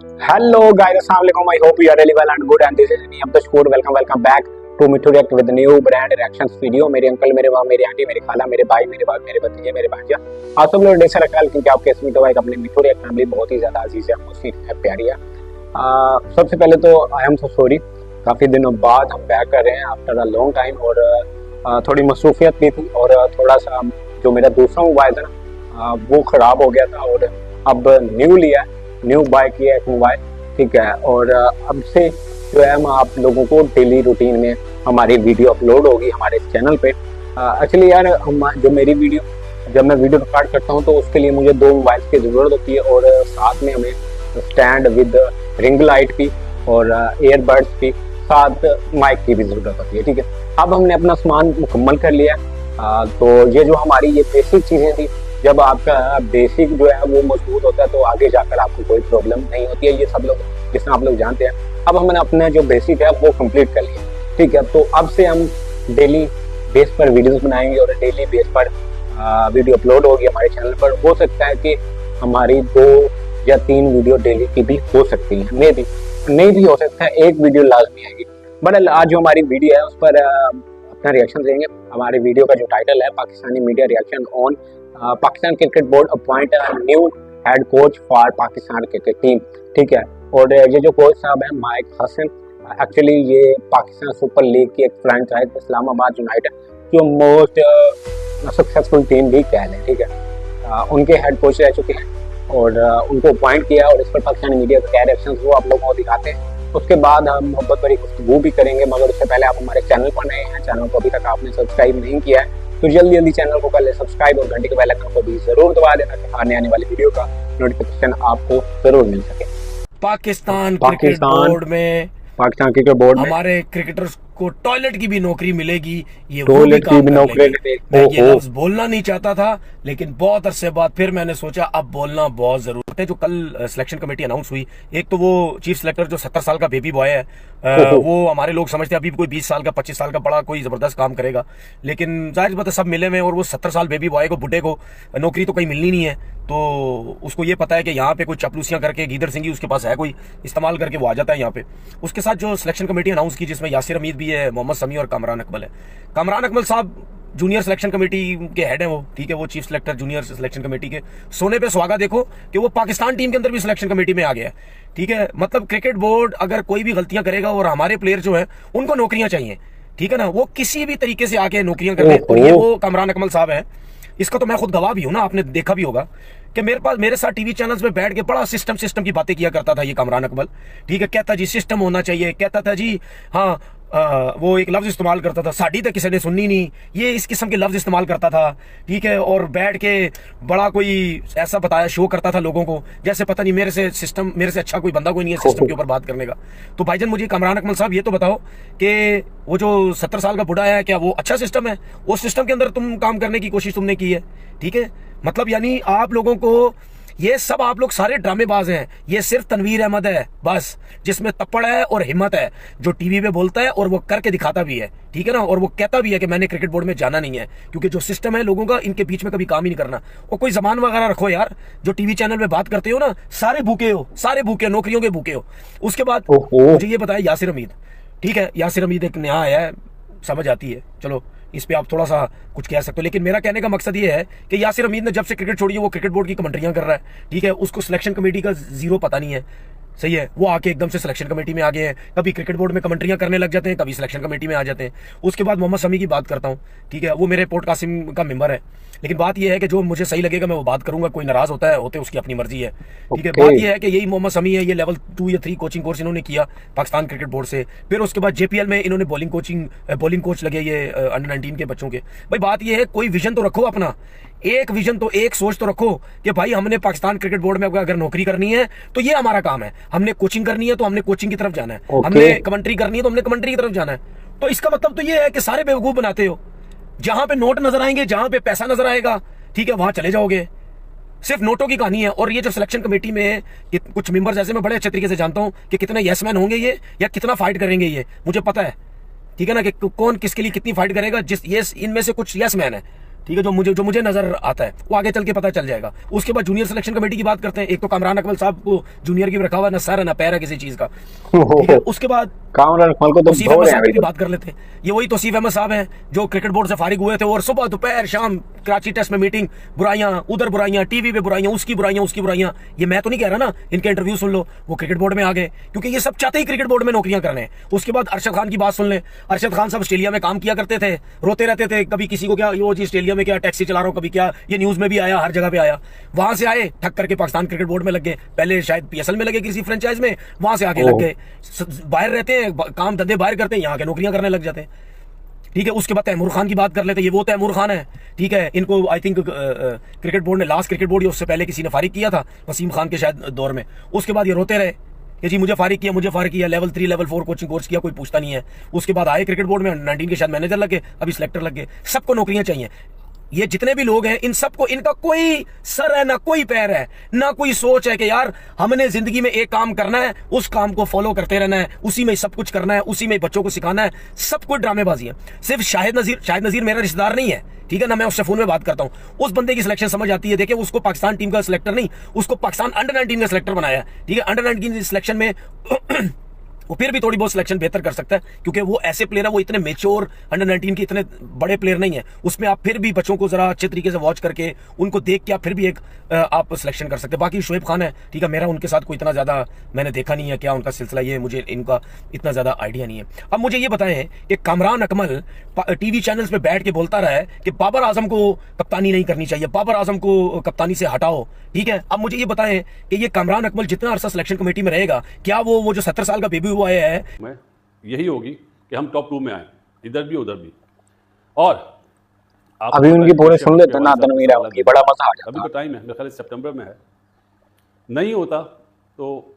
Hello guys, Assalamualaikum. I hope you are really well and good. And this is me, Abdul Shakur. Welcome back to Mithu React with the new brand reactions video. मेरे uncle, मेरे बाप, मेरी aunty, मेरे खाला, मेरे भाई, मेरे बाप, मेरे भतीजे, मेरे भांजा, आप सब लोग ढेर सारा ख्याल क्योंकि आपके इस वीडियो अपने मिठू रिएक्ट फैमिली बहुत ही ज्यादा अजीज है, मुझसे है, प्यारी है। सबसे पहले तो आई एम सो सॉरी, काफी दिनों बाद हम बैक कर रहे हैं आफ्टर अ लॉन्ग टाइम। और थोड़ी मसरूफियत भी थी और थोड़ा सा जो मेरा दूसरा मोबाइल था ना वो खराब हो गया था और अब न्यू लिया, न्यू बाय किया एक मोबाइल, ठीक है। और अब से जो है हम आप लोगों को डेली रूटीन में हमारी वीडियो अपलोड होगी हमारे चैनल पे। एक्चुअली यार जो मेरी वीडियो जब मैं वीडियो रिकॉर्ड करता हूँ तो उसके लिए मुझे 2 मोबाइल की ज़रूरत होती है और साथ में हमें स्टैंड विद रिंग लाइट की और एयरबड्स की, साथ माइक की भी ज़रूरत होती है, ठीक है। अब हमने अपना सामान मुकम्मल कर लिया। तो ये जो हमारी ये बेसिक चीज़ें थी, जब आपका बेसिक जो है वो मजबूत होता है तो आगे जाकर आपको कोई प्रॉब्लम नहीं होती है, ये सब लोग जिसमें आप लोग जानते हैं। अब हमने अपना जो बेसिक है वो कंप्लीट कर लिया, ठीक है। तो अब से हम डेली बेस पर वीडियोस बनाएंगे और डेली बेस पर वीडियो अपलोड होगी हमारे चैनल पर। हो सकता है कि हमारी 2 या 3 वीडियो डेली की भी हो सकती है, मे भी नहीं भी हो सकता है, एक वीडियो लाजमी आएगी। बट आज जो हमारी वीडियो है उस पर अपना रिएक्शन देंगे। हमारे वीडियो का जो टाइटल है Pakistani media reaction on Pakistan cricket board appoint new head coach for Pakistan cricket team, ठीक है। और ये जो कोच साहब है माइक हसन, एक्चुअली ये पाकिस्तान सुपर लीग की एक फ्रेंचाइज इस्लामाबाद यूनाइटेड जो मोस्ट सक्सेसफुल टीम भी कह लें, ठीक है। उनके हेड कोच रह चुके हैं और उनको अपॉइंट किया और इस पर पाकिस्तानी मीडिया का क्या रिएक्शन वो आप लोगों को दिखाते हैं। उसके बाद हम मोहब्बत भरी गुफ्तगू भी करेंगे, मगर उससे पहले आप हमारे चैनल पर नए हैं, चैनल को अभी तक आपने सब्सक्राइब नहीं किया है तो जल्दी जल्दी चैनल को कर ले सब्सक्राइब और घंटे के बेल आइकन को भी जरूर दबा देना कि आने वाली वीडियो का नोटिफिकेशन आपको जरूर मिल सके। पाकिस्तान क्रिकेट बोर्ड में पाकिस्तान क्रिकेट बोर्ड में हमारे क्रिकेटर्स को टॉयलेट की भी नौकरी मिलेगी, ये टॉयलेट की भी नौकरी। मैं ये लफ्ज बोलना नहीं चाहता था लेकिन बहुत अरसे बाद फिर मैंने सोचा अब बोलना बहुत जरूरत है। जो कल सिलेक्शन कमेटी अनाउंस हुई, एक तो वो चीफ सिलेक्टर जो 70 साल का बेबी बॉय है, वो हमारे लोग समझते हैं अभी कोई 20 साल का 25 साल का बड़ा कोई जबरदस्त काम करेगा, लेकिन जाहिर बात है सब मिले में और वो 70 साल बेबी बॉय को, बुढ़े को नौकरी तो कहीं मिलनी नहीं है। तो उसको ये पता है कि यहाँ पे कोई चपलूसियां करके गीदर सिंह उसके पास है कोई इस्तेमाल करके वो आ जाता है यहाँ पे। उसके साथ जो सिलेक्शन कमेटी अनाउंस की जिसमें यासिर हमीद भी है, मोहम्मद समी और कामरान अकमल है। कामरान अकमल साहब जूनियर सिलेक्शन कमेटी के हेड हैं वो, ठीक है, वो chief selector junior selection committee के। सोने पे सुहागा देखो कि वो पाकिस्तान टीम के अंदर भी सिलेक्शन कमेटी में आ गया है, ठीक है। मतलब क्रिकेट बोर्ड अगर कोई भी गलतियां करेगा और हमारे प्लेयर जो है उनको नौकरियां चाहिए, ठीक है ना, वो किसी भी तरीके से आके नौकरियां कर ले। और ये वो कामरान अकमल साहब है, इसका तो मैं खुद गवाह भी हूं ना, आपने देखा भी होगा कि मेरे साथ टीवी चैनल्स में बैठ के बड़ा सिस्टम की बातें किया करता था ये कामरान अकमल, ठीक है। कहता जी सिस्टम होना चाहिए, कहता था जी हाँ वो एक लफ्ज इस्तेमाल करता था, साड़ी तक किसी ने सुननी नहीं, ये इस किस्म के लफ्ज इस्तेमाल करता था, ठीक है। और बैठ के बड़ा कोई ऐसा बताया शो करता था लोगों को जैसे पता नहीं मेरे से अच्छा कोई बंदा कोई नहीं है सिस्टम के ऊपर बात करने का। तो भाईजान मुझे कामरान अकमल साहब ये तो बताओ कि वो जो 70 साल का बुढ़ा है क्या वो अच्छा सिस्टम है? उस सिस्टम के अंदर तुम काम करने की कोशिश तुमने की है, ठीक है। मतलब यानी आप लोगों को ये सब आप लोग सारे ड्रामेबाज हैं, ये सिर्फ तनवीर अहमद है बस जिसमें तप्पड़ है और हिम्मत है, जो टीवी पे बोलता है और वो करके दिखाता भी है, ठीक है ना। और वो कहता भी है कि मैंने क्रिकेट बोर्ड में जाना नहीं है क्योंकि जो सिस्टम है लोगों का इनके बीच में कभी काम ही नहीं करना। और कोई जबान वगैरह रखो यार, जो टीवी चैनल पे बात करते हो ना सारे भूखे हो, सारे भूखे नौकरियों के भूखे हो। उसके बाद मुझे ये बताया यासिर हमीद, ठीक है, यासिर हमीद एक नया आया है, समझ आती है, चलो इस पे आप थोड़ा सा कुछ कह सकते हो, लेकिन मेरा कहने का मकसद ये है कि यासिर हमीद ने जब से क्रिकेट छोड़ी है वो क्रिकेट बोर्ड की कमेंट्रियां कर रहा है, ठीक है। उसको सिलेक्शन कमेटी का जीरो पता नहीं है, सही है। वो आके एकदम से सिलेक्शन कमेटी में आ गए हैं, कभी क्रिकेट बोर्ड में कमेंट्रियां करने लग जाते हैं, कभी सिलेक्शन कमेटी में आ जाते हैं। उसके बाद मोहम्मद समी की बात करता हूं, ठीक है, वो मेरे पॉडकास्टिंग का मेंबर है, लेकिन बात यह है कि जो मुझे सही लगेगा मैं वो बात करूंगा, कोई नाराज होते उसकी अपनी मर्जी है, ठीक है। बात यह है कि यही मोहम्मद समी है, ये लेवल 2 या 3 कोचिंग कोर्स इन्होंने किया पाकिस्तान क्रिकेट बोर्ड से, फिर उसके बाद JPL में इन्होंने बॉलिंग कोच लगे ये अंडर 19 के बच्चों के। भाई बात यह है कोई विजन तो रखो अपना, एक विजन तो एक सोच तो रखो कि भाई हमने पाकिस्तान क्रिकेट बोर्ड में अगर नौकरी करनी है तो ये हमारा काम है, हमने कोचिंग करनी है तो हमने कोचिंग की तरफ जाना है, हमने कमेंट्री करनी है तो हमने कमेंट्री की तरफ जाना है। तो इसका मतलब तो ये है कि सारे बेवकूफ बनाते हो, जहां पे नोट नजर आएंगे, जहां पे पैसा नजर आएगा, ठीक है, वहां चले जाओगे। सिर्फ नोटों की कहानी है। और ये जो सिलेक्शन कमेटी में कुछ मेंबर्स ऐसे मैं बड़े अच्छे तरीके से जानता हूं कि कितने यस मैन होंगे ये या कितना फाइट करेंगे ये मुझे पता है, ठीक है ना, कि कौन किसके लिए कितनी फाइट करेगा। जिस ये इनमें से कुछ यस मैन है ठीक है, जो मुझे नजर आता है वो आगे चल के पता चल जाएगा। उसके बाद जूनियर सिलेक्शन कमेटी की बात करते हैं। एक तो कामरान अकमल साहब को जूनियर की भी रखा हुआ, ना सर है ना पैर है किसी चीज का, ठीक है। उसके बाद कामरान अकमल को तो तौसीफ अहमद साहब की बात कर लेते हैं। ये वही तौसीफ अहमद साहब हैं जो क्रिकेट बोर्ड से फारिग हुए थे और सुबह दोपहर शाम कराची टेस्ट में मीटिंग, बुराइयां उधर, बुराइयां टीवी पे, बुराइयां उसकी बुराइयां। ये मैं तो नहीं कह रहा ना, इनके इंटरव्यू सुन लो, वो क्रिकेट बोर्ड में आ गए क्योंकि ये सब चाहते ही क्रिकेट बोर्ड में नौकरियां करने। उसके बाद अरशद खान की बात सुन ले। अरशद खान साहब ऑस्ट्रेलिया में काम किया करते थे, रोते रहते थे, कभी किसी को क्या वो जी ऑस्ट्रेलिया में क्या टैक्सी चला रहा हूं, कभी क्या, ये न्यूज में भी आया, हर जगह पे आया। वहां से आए ठक करके पाकिस्तान क्रिकेट बोर्ड में लग गए, पहले शायद पीएसएल में लगे किसी फ्रेंचाइज में, वहां से आगे लग गए। बाहर रहते हैं, काम धंधे बाहर करते हैं, यहाँ के नौकरियां करने लग जाते हैं, ठीक है। उसके बाद तैमूर खान की बात कर लेते हैं। ये वो तैमूर खान है, ठीक है। इनको आई थिंक क्रिकेट बोर्ड ने, लास्ट क्रिकेट बोर्ड उससे पहले किसी ने फारिग किया था, वसीम खान के शायद दौर में। उसके बाद ये रोते रहे कि जी मुझे फारिग किया, लेवल 3 लेवल 4 कोचिंग कोर्स किया, कोई पूछता नहीं है। उसके बाद आए क्रिकेट बोर्ड में, 19 के शायद मैनेजर लगे, अभी सिलेक्टर लग गए। सबको नौकरियां चाहिए। ये जितने भी लोग हैं इन सबको, इनका कोई सर है ना कोई पैर है, ना कोई सोच है कि यार हमने जिंदगी में एक काम करना है, उस काम को फॉलो करते रहना है, उसी में सब कुछ करना है, उसी में बच्चों को सिखाना है। सब कुछ ड्रामेबाजी है। सिर्फ शाहिद नजीर मेरा रिश्तेदार नहीं है, ठीक है ना, मैं उससे फोन में बात करता हूं। उस बंदे की सिलेक्शन समझ आती है। देखिए उसको पाकिस्तान टीम का सिलेक्टर नहीं, उसको पाकिस्तान अंडर 19 का सिलेक्टर बनाया, ठीक है। अंडर 19 सिलेक्शन में वो फिर भी थोड़ी बहुत सिलेक्शन बेहतर कर सकता है क्योंकि वो ऐसे प्लेयर है, वो इतने मेच्योर अंडर 19 के इतने बड़े प्लेयर नहीं है। उसमें आप फिर भी बच्चों को जरा अच्छे तरीके से वॉच करके उनको देख के आप फिर भी एक आप सिलेक्शन कर सकते हैं। बाकी शोएब खान है, ठीक है, मेरा उनके साथ कोई इतना ज्यादा मैंने देखा नहीं है, क्या उनका सिलसिला ये मुझे इनका इतना ज्यादा आइडिया नहीं है। अब मुझे ये बताएं कि कामरान अकमल टीवी चैनल्स पे बैठ के बोलता रहा है कि बाबर आजम को कप्तानी नहीं करनी चाहिए, बाबर आजम को कप्तानी से हटाओ, ठीक है। अब मुझे ये बताएं कि ये कामरान अकमल जितना अरसा सिलेक्शन कमेटी में रहेगा, क्या वो जो 70 साल का बेबी हुआ है में यही होगी कि हम टॉप 2 में आए, इधर भी उधर भी। और अभी उनकी पूरे सुन लेते हैं ना, तनवीर उनकी बड़ा मजा आ जाता। अभी तो टाइम है, मेरे ख्याल सितंबर में है। नहीं होता तो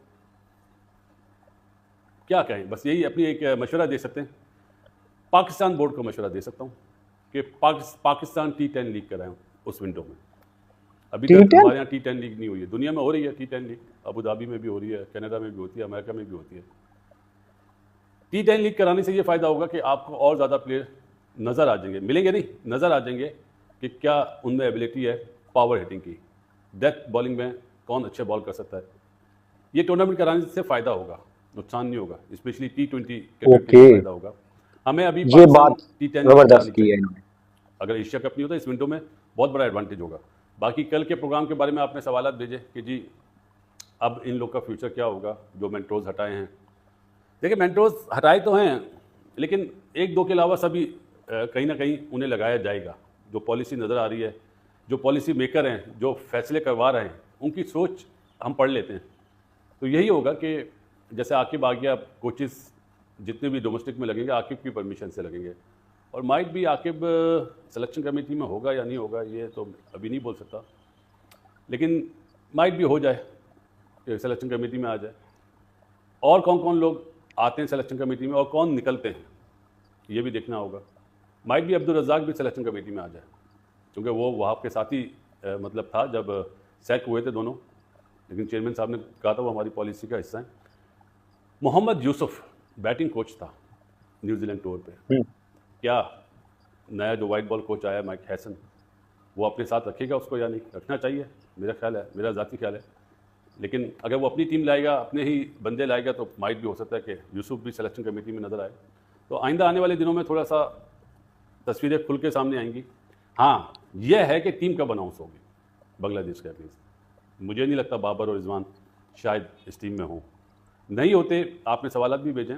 क्या कहें, बस यही अपनी एक मशवरा दे सकते हैं। पाकिस्तान बोर्ड को मशवरा दे सकता हूं कि पाकिस्तान T10 लीग कराएं उस विंडो में। अभी तक हमारे यहाँ T10 लीग नहीं हुई है, दुनिया में हो रही है T10 लीग, अबू धाबी में भी हो रही है, कनाडा में भी होती है, अमेरिका में भी होती है। T10 लीग कराने से ये फ़ायदा होगा कि आपको और ज़्यादा प्लेयर नज़र आ जाएंगे, मिलेंगे नहीं, नज़र आ जाएंगे कि क्या उनमें एबिलिटी है पावर हिटिंग की, डेथ बॉलिंग में कौन अच्छे बॉल कर सकता है। ये टूर्नामेंट कराने से फ़ायदा होगा, नुकसान नहीं होगा, स्पेशली T20 क्रिकेट के फ़ायदा होगा हमें। अभी ये बात T10 जबरदस्त की है इन्होंने। अगर एशिया कप नहीं होता इस विंडो में बहुत बड़ा एडवांटेज होगा। बाकी कल के प्रोग्राम के बारे में आपने सवालात भेजे कि जी अब इन लोग का फ्यूचर क्या होगा जो मेंटोर्स हटाए हैं। देखिए मेंटोर्स हटाए तो हैं, लेकिन एक दो के अलावा सभी कहीं ना कहीं उन्हें लगाया जाएगा। जो पॉलिसी नज़र आ रही है, जो पॉलिसी मेकर हैं, जो फैसले करवा रहे हैं, उनकी सोच हम पढ़ लेते हैं। तो यही होगा कि जैसे आकिब आ गया, कोचेस जितने भी डोमेस्टिक में लगेंगे आकिब की परमिशन से लगेंगे। और माइट भी आकिब सिलेक्शन कमेटी में होगा या नहीं होगा ये तो अभी नहीं बोल सकता, लेकिन माइट भी हो जाए कि सिलेक्शन कमेटी में आ जाए। और कौन कौन लोग आते हैं सिलेक्शन कमेटी में और कौन निकलते हैं ये भी देखना होगा। माइट भी अब्दुल रज़ाक भी सिलेक्शन कमेटी में आ जाए, क्योंकि वो वहाँ के साथ ही मतलब था जब सेट हुए थे दोनों, लेकिन चेयरमैन साहब ने कहा था वो हमारी पॉलिसी का हिस्सा है। मोहम्मद यूसुफ बैटिंग कोच था न्यूजीलैंड टूर पे, क्या नया जो वाइट बॉल कोच आया माइक हैसन, वो अपने साथ रखेगा उसको या नहीं, रखना चाहिए, मेरा ख्याल है, मेरा ज़ाती ख्याल है। लेकिन अगर वो अपनी टीम लाएगा, अपने ही बंदे लाएगा, तो माइट भी हो सकता है कि यूसुफ भी सिलेक्शन कमेटी में नज़र आए। तो आइंदा आने वाले दिनों में थोड़ा सा तस्वीरें खुल के सामने आएंगी। हाँ, यह है कि टीम कब अनाउंस होगी बांग्लादेश के अगेंस्ट। मुझे नहीं लगता बाबर और रिजवान शायद इस टीम में हों। नहीं होते, आपने सवालात भी भेजे,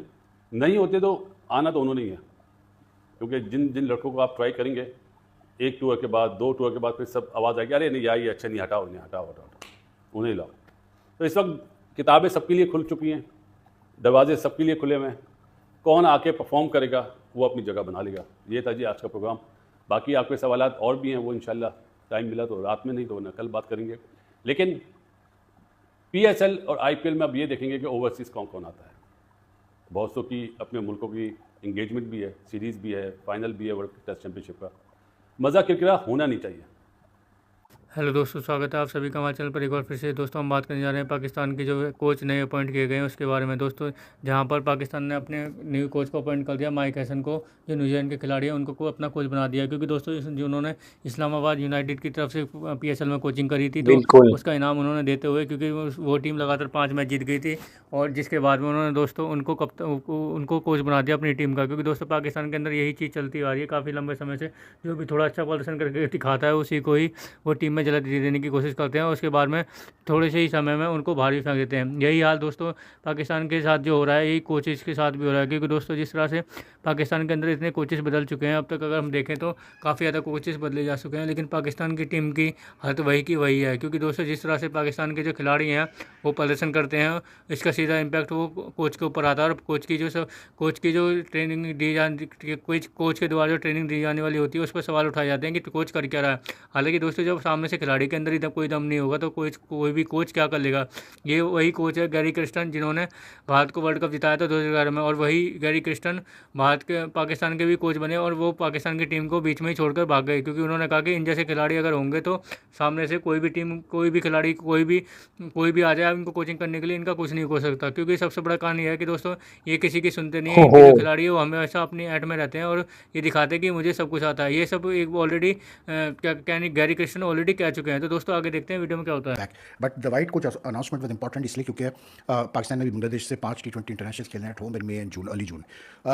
नहीं होते तो आना तो उन्होंने ही है, क्योंकि जिन जिन लड़कों को आप ट्राई करेंगे, एक टूर के बाद, दो टूर के बाद फिर सब आवाज़ आएगी, अरे नहीं यार ये अच्छा नहीं, हटाओ नहीं, हटाओ हटाओ, उन्हें लाओ। तो इस वक्त किताबें सबके लिए खुल चुकी हैं, दरवाजे सबके लिए खुले हुए हैं, कौन आके परफॉर्म करेगा वो अपनी जगह बना लेगा। ये था जी आज का प्रोग्राम। बाकी आपके सवालात और भी हैं, वो इंशाल्लाह टाइम मिला तो रात में, नहीं तो ना कल बात करेंगे। लेकिन PSL और IPL में अब ये देखेंगे कि ओवरसीज़ कौन कौन आता है। बहुत सौ की अपने मुल्कों की इंगेजमेंट भी है, सीरीज़ भी है, फाइनल भी है वर्ल्ड टेस्ट चैंपियनशिप का। मज़ा किरकिरा होना नहीं चाहिए। हेलो दोस्तों, स्वागत है आप सभी का हमारे चैनल पर एक बार फिर से। दोस्तों हम बात करने जा रहे हैं पाकिस्तान के जो कोच नए अपॉइंट किए गए हैं उसके बारे में। दोस्तों जहां पर पाकिस्तान ने अपने न्यू कोच को अपॉइंट कर दिया, माइक हैसन को, जो न्यूजीलैंड के खिलाड़ी हैं उनको को अपना कोच बना दिया। क्योंकि दोस्तों जिन्होंने इस्लामाबाद यूनाइटेड की तरफ से PSL में कोचिंग करी थी, तो बिल्कुल। उसका इनाम उन्होंने देते हुए, क्योंकि वो टीम लगातार 5 मैच जीत गई थी, और जिसके बाद में उन्होंने दोस्तों उनको कोच बना दिया अपनी टीम का। क्योंकि दोस्तों पाकिस्तान के अंदर यही चीज़ चलती आ रही है काफ़ी लंबे समय से, जो भी थोड़ा अच्छा प्रदर्शन करके दिखाता है उसी को ही वो टीम में जगह देने की कोशिश करते हैं, और उसके बाद में थोड़े से ही समय में उनको बाहर भी फेंक देते हैं। यही हाल दोस्तों पाकिस्तान के साथ जो हो रहा है, यही कोचेज़ के साथ भी हो रहा है। क्योंकि दोस्तों जिस तरह से पाकिस्तान के अंदर इतने कोचेज़ बदल चुके हैं अब तक, अगर हम देखें तो काफ़ी ज़्यादा कोचेज़ बदले जा चुके हैं, लेकिन पाकिस्तान की टीम की हालत वही की वही है। क्योंकि दोस्तों जिस तरह से पाकिस्तान के जो खिलाड़ी हैं वो प्रदर्शन करते हैं, इसका सीधा इम्पैक्ट वो कोच के ऊपर आता है। और कोच की जो ट्रेनिंग दी जाती, कोच के द्वारा जो ट्रेनिंग दी जाने वाली होती है उस पर सवाल उठाए जाते हैं कि कोच कर क्या रहा है। हालांकि दोस्तों जब सामने से खिलाड़ी के अंदर ही कोई दम नहीं होगा तो कोई भी कोच क्या कर लेगा। ये वही कोच है गैरी क्रिस्टन, जिन्होंने भारत को वर्ल्ड कप जिताया था 2011 में, और वही गैरी क्रिस्टन पाकिस्तान के भी कोच बने, और वो पाकिस्तान की टीम को बीच में ही छोड़कर भाग गए। क्योंकि उन्होंने कहा कि इन जैसे खिलाड़ी अगर होंगे तो सामने से कोई भी टीम, कोई भी खिलाड़ी, कोई भी आ जाए इनको कोचिंग करने के लिए, इनका कुछ नहीं हो सकता। क्योंकि सबसे बड़ा कारण ये है कि दोस्तों ये किसी की सुनते नहीं है। हो इनके हो जो खिलाड़ी है वो हमेशा अपनी ऐट में रहते हैं और ये दिखाते हैं कि मुझे सब कुछ आता है। ये सब एक ऑलरेडी क्या नहीं, गैरी क्रिस्टन ऑलरेडी कह चुके हैं। तो दोस्तों आगे देखते हैं वीडियो में क्या होता है। But the white coach announcement was important इसलिए क्योंकि पाकिस्तान ने भी बांग्लादेश से 5 T20 इंटरनेशनल खेलने at home in May and June, early June.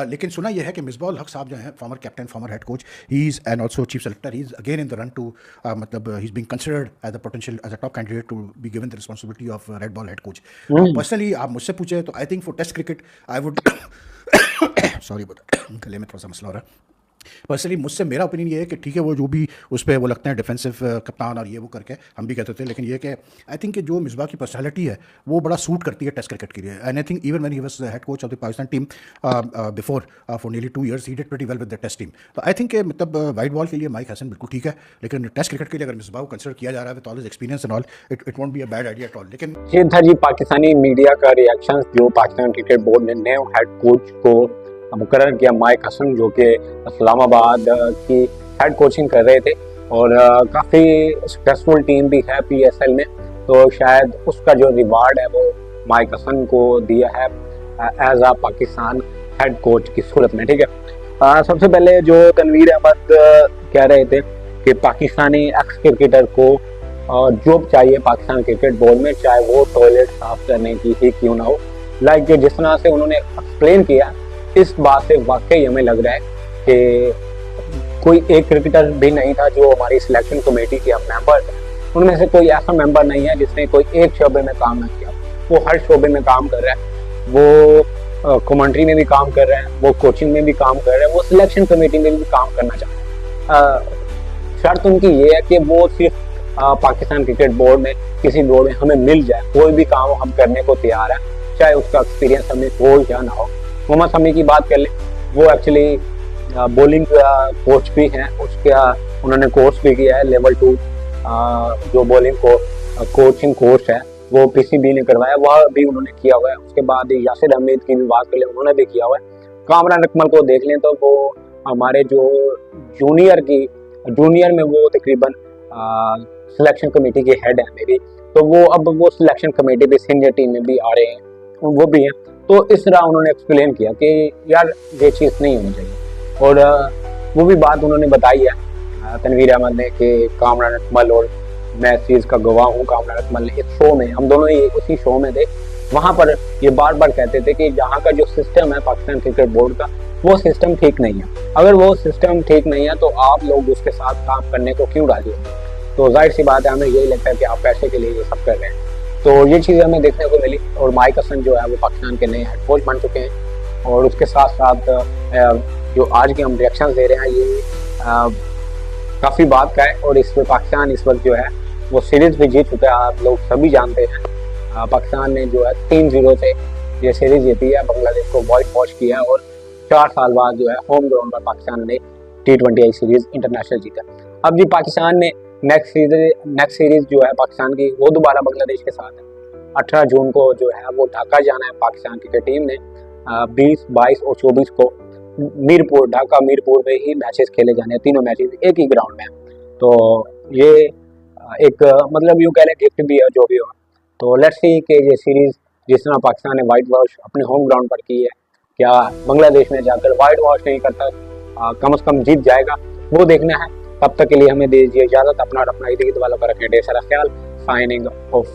लेकिन सुना यह है कि मिसबाह हक साहब जो हैं, former captain, former head coach, he is and also chief selector, he is again in the run to, मतलब he is being considered as a potential, as a top candidate to be given the responsibility of red ball head coach. Personally आप मुझसे पूछे तो I think for test cricket I would sorry गले में थोड़ा सा मसला हो रहा है। पर्सनली मुझसे मेरा ओपिनियन ये है कि ठीक है, वो जो भी उस पर वो लगते हैं डिफेंसिव कप्तान और ये वो करके हम भी कहते थे, लेकिन ये कि आई थिंक कि जो मिसबाह की पर्सनालिटी है वो बड़ा सूट करती है टेस्ट क्रिकेट के लिए। And I think even when he was head coach of the Pakistan team before for nearly 2 years he did pretty well with the test team. तो आई थिंक मतलब वाइट बॉल के लिए mic Hesson बिल्कुल ठीक है, लेकिन टेस्ट क्रिकेट के लिए अगर मिसबाह को कंसिडर किया जा रहा है with all his experience and all, it won't be a bad idea at all. लेकिन ये था जी पाकिस्तानी मीडिया का रिएक्शन, जो पाकिस्तान क्रिकेट बोर्ड ने नए हेड कोच को मुकर्रर किया, माइक हसन, जो कि इस्लामाबाद की हेड कोचिंग कर रहे थे और काफ़ी सक्सेसफुल टीम भी है PSL में। तो शायद उसका जो रिवार्ड है वो माइक हसन को दिया है एज आ पाकिस्तान हेड कोच की सूरत में। ठीक है, सबसे पहले जो तनवीर अहमद कह रहे थे कि पाकिस्तानी एक्स क्रिकेटर को जॉब चाहिए पाकिस्तान क्रिकेट बोर्ड में, चाहे वो टॉयलेट साफ करने की ही क्यों ना हो। लाइक जिस तरह से उन्होंने एक्सप्लेन किया, इस बात से वाकई हमें लग रहा है कि कोई एक क्रिकेटर भी नहीं था जो हमारी सिलेक्शन कमेटी के मेंबर थे, उनमें से कोई ऐसा मेंबर नहीं है जिसने कोई एक शोबे में काम ना किया। वो हर शोबे में काम कर रहा है, वो कमेंट्री में भी काम कर रहा है, वो कोचिंग में भी काम कर रहा है, वो सिलेक्शन कमेटी में भी काम करना चाहता है। शर्त उनकी ये है कि वो सिर्फ पाकिस्तान क्रिकेट बोर्ड में किसी बोर्ड में हमें मिल जाए, कोई भी काम हम करने को तैयार है, चाहे उसका एक्सपीरियंस हमें हो या ना हो। मोहम्मद शमी की बात कर लें, वो एक्चुअली बॉलिंग कोच भी हैं, उसका उन्होंने कोर्स भी किया है लेवल 2, जो बॉलिंग कोचिंग कोर्स है वो PCB ने करवाया, वह भी उन्होंने किया हुआ है। उसके बाद यासिर अहमद की भी बात कर लें, उन्होंने भी किया हुआ है। कामरान अकमल को देख लें तो वो हमारे जो जूनियर में वो तकरीबन सिलेक्शन कमेटी के हेड है मेरी, तो वो अब वो सिलेक्शन कमेटी भी सीनियर टीम में भी आ रहे हैं, वो भी हैं। तो इस तरह उन्होंने एक्सप्लेन किया कि यार ये चीज़ नहीं होनी चाहिए। और वो भी बात उन्होंने बताई है तनवीर अहमद ने कि कामरान अकमल और मैं इस चीज़ का गवाह हूँ। कामरान अकमल ने एक शो में, हम दोनों ही उसी शो में थे, वहाँ पर ये बार बार कहते थे कि यहाँ का जो सिस्टम है पाकिस्तान क्रिकेट बोर्ड का, वो सिस्टम ठीक नहीं है। अगर वो सिस्टम ठीक नहीं है तो आप लोग उसके साथ काम करने को क्यों राजी हो? तो जाहिर सी बात है, हमें यही लगता है कि आप पैसे के लिए ये सब कर रहे हैं। तो ये चीज़ हमें देखने को मिली। और माइक हसन जो है वो पाकिस्तान के नए हेड कोच बन चुके हैं। और उसके साथ साथ जो आज के हम रिएक्शन दे रहे हैं ये काफ़ी बात का है। और इस पर पाकिस्तान इस वक्त जो है वो सीरीज़ भी जीत चुका है, आप लोग सभी जानते हैं। पाकिस्तान ने जो है 3-0 से ये सीरीज़ जीती है, बांग्लादेश को वाइट वॉश किया है। और 4 साल बाद जो है होम ग्राउंड पर पाकिस्तान ने T20 सीरीज़ इंटरनेशनल जीता। अब जी पाकिस्तान ने नेक्स्ट सीरीज जो है पाकिस्तान की, वो दोबारा बांग्लादेश के साथ है। 18 जून को जो है वो ढाका जाना है पाकिस्तान क्रिकेट टीम ने। 20, 22 और 24 को ढाका मीरपुर में ही मैचेस खेले जाने हैं, तीनों मैचेस एक ही ग्राउंड में। तो ये एक मतलब यूँ कह लें गिफ्ट भी है जो भी हो। तो लेट्स सी कि ये सीरीज़ जिस तरह पाकिस्तान ने वाइट वॉश अपने होम ग्राउंड पर की है, क्या बांग्लादेश में जाकर वाइट वॉश नहीं करता, कम से कम जीत जाएगा, वो देखना है। तब तक के लिए हमें दीजिए इजाज़त। अपना और अपना ईद वालों का रखें ढेर सारा ख्याल। Signing off.